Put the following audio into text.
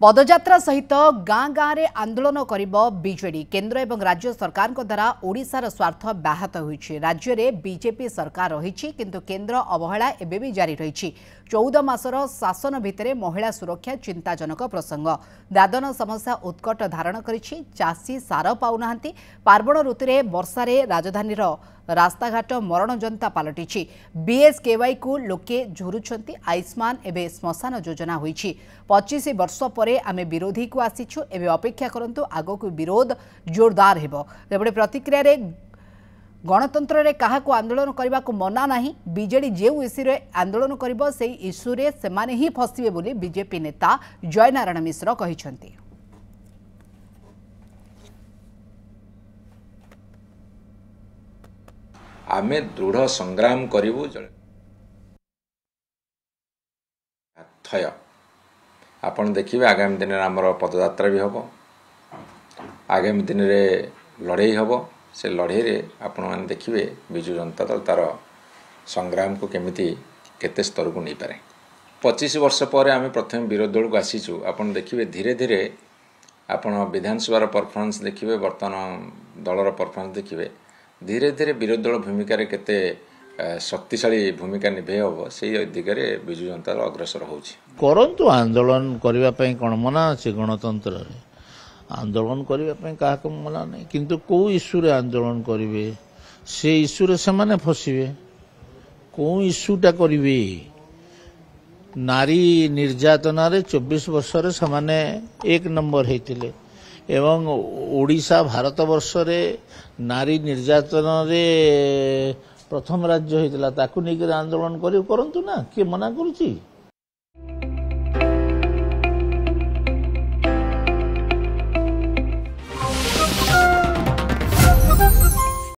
पदयात्रा सहित गाँ गाँव में आंदोलन करिब बीजेडी केंद्र एवं राज्य सरकार द्वारा ओडिशार स्वार्थ व्याहत होइछि। राज्य में बीजेपी सरकार रही किंतु केंद्र अवहेला एबे भी जारी रही। 14 मासर शासन भितर महिला सुरक्षा चिंताजनक प्रसंग। दादन समस्या उत्कट धारण करिछि। चाषी सार पाउनाहांती। पार्वण ऋतुरे वर्षारे राजधानीर रास्ताघाट मरणजंता पलटि। बीएसकेवाई को लोके झुरुछंती। आयुष्मान एवं श्मशान योजना होइछि। 25 वर्ष पर आमे विरोधी को आसीछु। एवं अपेक्षा करंतु आगो विरोध जोरदार हेबो। तेबे प्रतिक्रिया रे गणतंत्र रे काहाको आंदोलन करबा को मना नाही। बीजेडी जेउ इश्यू रे आंदोलन करिबो सेही इश्यू रे सेमाने ही फसिबे बोली बीजेपी नेता जयनारायण मिश्र कहिसंती। आमे दृढ़ संग्राम करिबु थय आपण देखिबे। आगामी दिन में आमर पदयात्रा भी हबो। आगामी दिन में लड़ाई हबो। से लड़ाई रे आपण माने देखिबे बिजु जनता दल तार संग्राम को केमिति केते स्तर को नहीं पारे। 25 वर्ष पर आमे प्रथम विरोध दल को आसीचु। आपण देखिबे धीरे धीरे आपण विधानसभा परफॉर्मेंस देखिबे, वर्तमान दलर परफॉर्मेंस देखिबे। धीरे धीरे विरोधी दल भूमिका केते शक्तिशाली भूमिका निभे हम से दिगरे बिजु जनता दल अग्रसर होछि। करंतु आंदोलन करबा पई कोन मना अछि। गणतंत्र रे आंदोलन करबा पई काहा को मना नै, किंतु को इश्यू रे आंदोलन करिवे से इश्यू रे से माने फसिवे। को इश्यूटा करिवे नारी निर्यातना रे 24 वर्ष रे समाने 1 नंबर हेतिले एवं ओडिशा भारत वर्ष रे नारी निर्यातना रे प्रथम राज्य होता ताकू नहीं आंदोलन करंतु ना किए मना करुची।